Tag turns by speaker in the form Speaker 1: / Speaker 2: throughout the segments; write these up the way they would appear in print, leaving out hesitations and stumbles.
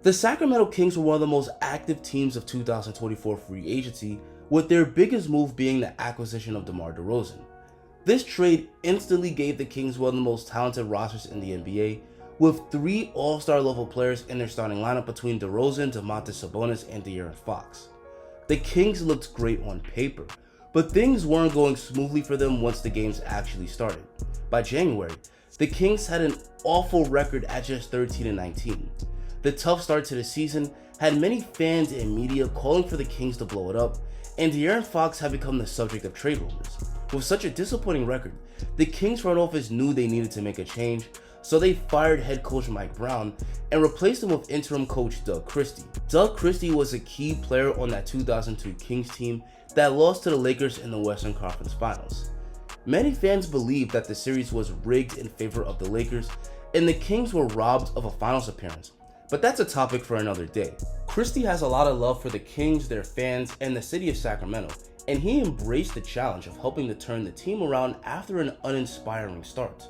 Speaker 1: The Sacramento Kings were one of the most active teams of 2024 free agency, with their biggest move being the acquisition of DeMar DeRozan. This trade instantly gave the Kings one of the most talented rosters in the NBA, with 3 all-star level players in their starting lineup between DeRozan, Domantas Sabonis, and Aaronfox. The Kings looked great on paper, but things weren't going smoothly for them once the games actually started. By January, the Kings had an awful record at just 13-19. The tough start to the season had many fans and media calling for the Kings to blow it up, and Aaronfox had become the subject of trade rumors. With such a disappointing record, the Kings front office knew they needed to make a change, so they fired head coach Mike Brown and replaced him with interim coach Doug Christie. Doug Christie was a key player on that 2002 Kings team that lost to the Lakers in the Western Conference Finals. Many fans believed that the series was rigged in favor of the Lakers and the Kings were robbed of a finals appearance, but that's a topic for another day. Christie has a lot of love for the Kings, their fans, and the city of Sacramento, and he embraced the challenge of helping to turn the team around after an uninspiring start.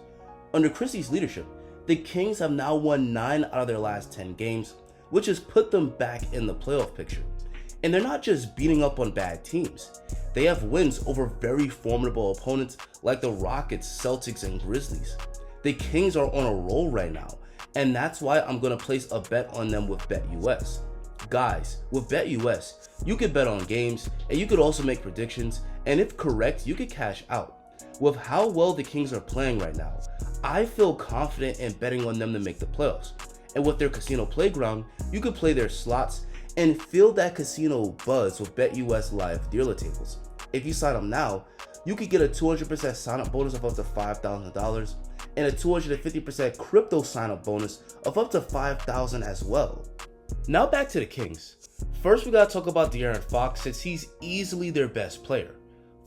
Speaker 1: Under Christie's leadership, the Kings have now won 9 out of their last 10 games, which has put them back in the playoff picture. And they're not just beating up on bad teams. They have wins over very formidable opponents like the Rockets, Celtics, and Grizzlies. The Kings are on a roll right now, and that's why I'm going to place a bet on them with BetUS. Guys, with BetUS, you could bet on games, and you could also make predictions, and if correct, you could cash out. With how well the Kings are playing right now, I feel confident in betting on them to make the playoffs. And with their casino playground, you could play their slots and feel that casino buzz with BetUS live dealer tables. If you sign up now, you could get a 200% sign-up bonus of up to $5,000 and a 250% crypto sign-up bonus of up to $5,000 as well. Now back to the Kings. First, we gotta talk about Aaronfox since he's easily their best player.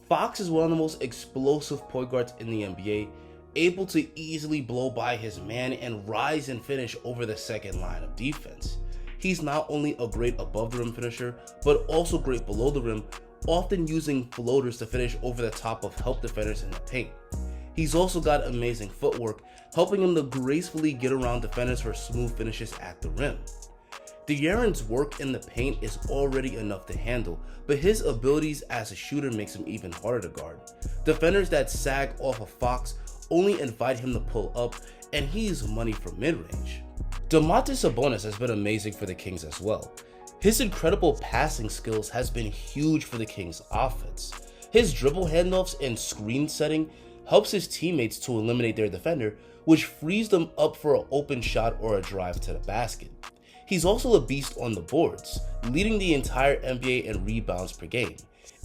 Speaker 1: Fox is one of the most explosive point guards in the NBA, able to easily blow by his man and rise and finish over the second line of defense. He's not only a great above the rim finisher, but also great below the rim, often using floaters to finish over the top of help defenders in the paint. He's also got amazing footwork, helping him to gracefully get around defenders for smooth finishes at the rim. De'Aaron's work in the paint is already enough to handle, but his abilities as a shooter makes him even harder to guard. Defenders that sag off of Fox only invite him to pull up, and he's money from mid-range. Domantas Sabonis has been amazing for the Kings as well. His incredible passing skills has been huge for the Kings' offense. His dribble handoffs and screen setting helps his teammates to eliminate their defender, which frees them up for an open shot or a drive to the basket. He's also a beast on the boards, leading the entire NBA in rebounds per game,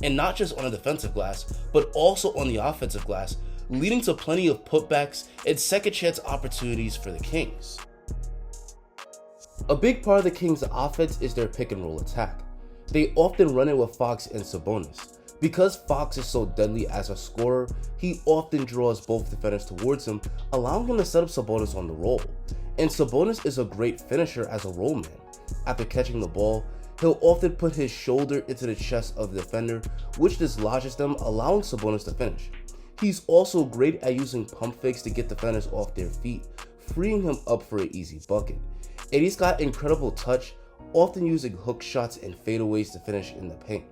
Speaker 1: and not just on the defensive glass, but also on the offensive glass, leading to plenty of putbacks and second chance opportunities for the Kings. A big part of the Kings' offense is their pick and roll attack. They often run it with Fox and Sabonis. Because Fox is so deadly as a scorer, he often draws both defenders towards him, allowing him to set up Sabonis on the roll. And Sabonis is a great finisher as a roll man. After catching the ball, he'll often put his shoulder into the chest of the defender, which dislodges them, allowing Sabonis to finish. He's also great at using pump fakes to get defenders off their feet, freeing him up for an easy bucket. And he's got incredible touch, often using hook shots and fadeaways to finish in the paint.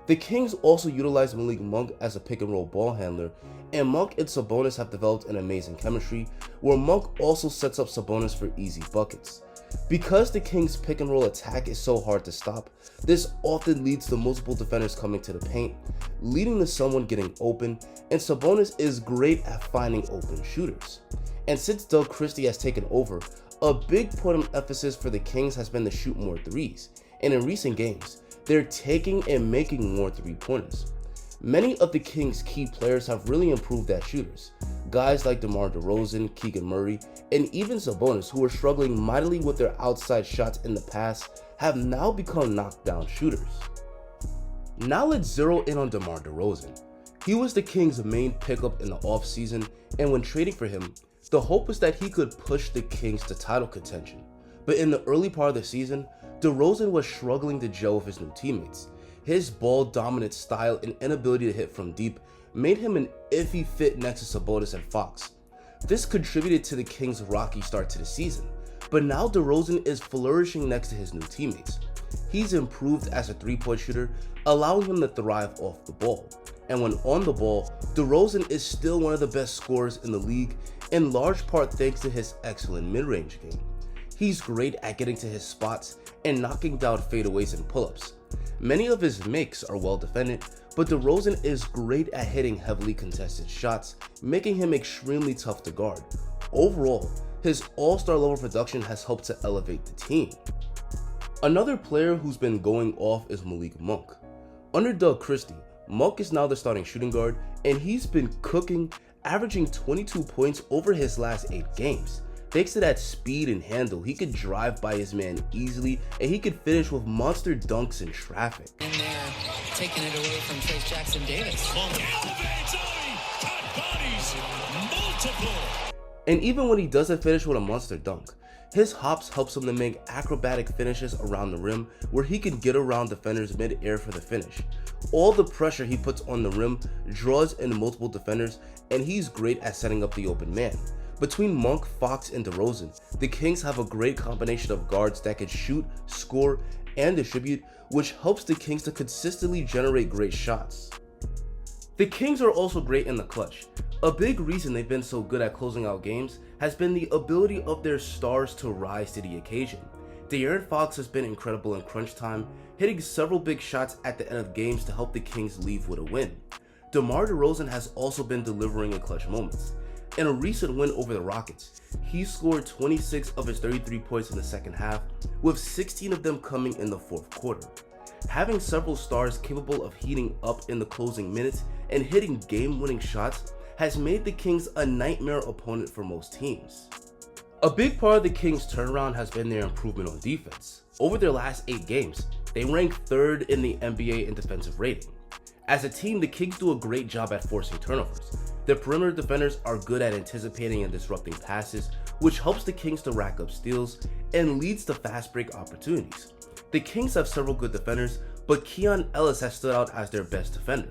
Speaker 1: The Kings also utilize Malik Monk as a pick and roll ball handler, and Monk and Sabonis have developed an amazing chemistry, where Monk also sets up Sabonis for easy buckets. Because the Kings' pick and roll attack is so hard to stop, this often leads to multiple defenders coming to the paint, leading to someone getting open, and Sabonis is great at finding open shooters. And since Doug Christie has taken over, a big point of emphasis for the Kings has been to shoot more threes, and in recent games, they're taking and making more three-pointers. Many of the Kings' key players have really improved as shooters. Guys like DeMar DeRozan, Keegan Murray, and even Sabonis, who were struggling mightily with their outside shots in the past, have now become knockdown shooters. Now let's zero in on DeMar DeRozan. He was the Kings' main pickup in the offseason, and when trading for him, the hope was that he could push the Kings to title contention. But in the early part of the season, DeRozan was struggling to gel with his new teammates. His ball-dominant style and inability to hit from deep made him an iffy fit next to Sabonis and Fox. This contributed to the Kings' rocky start to the season, But now DeRozan is flourishing next to his new teammates. He's improved as a three-point shooter, allowing him to thrive off the ball. And when on the ball, DeRozan is still one of the best scorers in the league, in large part thanks to his excellent mid-range game. He's great at getting to his spots and knocking down fadeaways and pull-ups. Many of his makes are well defended, but DeRozan is great at hitting heavily contested shots, making him extremely tough to guard. Overall, his all-star level production has helped to elevate the team. Another player who's been going off is Malik Monk. Under Doug Christie, Monk is now the starting shooting guard, and he's been cooking, averaging 22 points over his last 8 games. Thanks to that speed and handle, he could drive by his man easily, and he could finish with monster dunks in traffic.
Speaker 2: In there, taking it away from Trace Jackson Davis.
Speaker 3: Elevates, cut bodies, multiple.
Speaker 1: And even when he doesn't finish with a monster dunk, his hops helps him to make acrobatic finishes around the rim where he can get around defenders mid-air for the finish. All the pressure he puts on the rim draws in multiple defenders, and he's great at setting up the open man. Between Monk, Fox, and DeRozan, the Kings have a great combination of guards that can shoot, score, and distribute, which helps the Kings to consistently generate great shots. The Kings are also great in the clutch. A big reason they've been so good at closing out games has been the ability of their stars to rise to the occasion. Aaronfox has been incredible in crunch time, hitting several big shots at the end of games to help the Kings leave with a win. DeMar DeRozan has also been delivering in clutch moments. In a recent win over the Rockets, he scored 26 of his 33 points in the second half, with 16 of them coming in the fourth quarter. Having several stars capable of heating up in the closing minutes and hitting game-winning shots has made the Kings a nightmare opponent for most teams. A big part of the Kings' turnaround has been their improvement on defense. Over their last 8 games, they rank 3rd in the NBA in defensive rating. As a team, the Kings do a great job at forcing turnovers. Their perimeter defenders are good at anticipating and disrupting passes, which helps the Kings to rack up steals and leads to fast break opportunities. The Kings have several good defenders, but Keon Ellis has stood out as their best defender.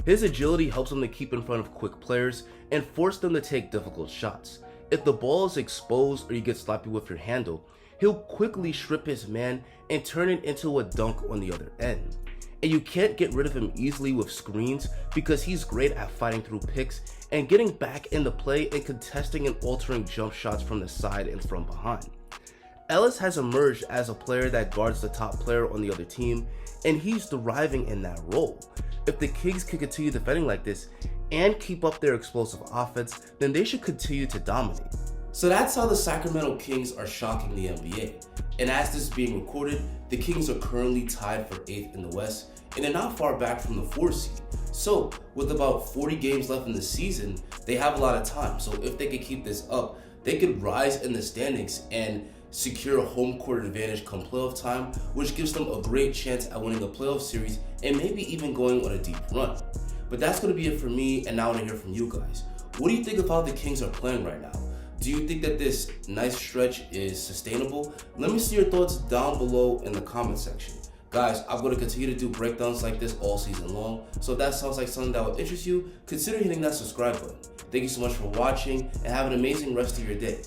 Speaker 1: His agility helps him to keep in front of quick players and force them to take difficult shots. If the ball is exposed or you get sloppy with your handle, he'll quickly strip his man and turn it into a dunk on the other end. And you can't get rid of him easily with screens because he's great at fighting through picks and getting back into play and contesting and altering jump shots from the side and from behind. Ellis has emerged as a player that guards the top player on the other team, and he's thriving in that role. If the Kings can continue defending like this and keep up their explosive offense, then they should continue to dominate. So that's how the Sacramento Kings are shocking the NBA. And as this is being recorded, the Kings are currently tied for 8th in the West, and they're not far back from the 4th seed. So with about 40 games left in the season, they have a lot of time. So if they could keep this up, they could rise in the standings and secure a home court advantage come playoff time, which gives them a great chance at winning a playoff series and maybe even going on a deep run. But that's going to be it for me, and now I want to hear from you guys. What do you think of how the Kings are playing right now? Do you think that this nice stretch is sustainable? Let me see your thoughts down below in the comment section. Guys, I'm going to continue to do breakdowns like this all season long, so if that sounds like something that would interest you, consider hitting that subscribe button. Thank you so much for watching, and have an amazing rest of your day.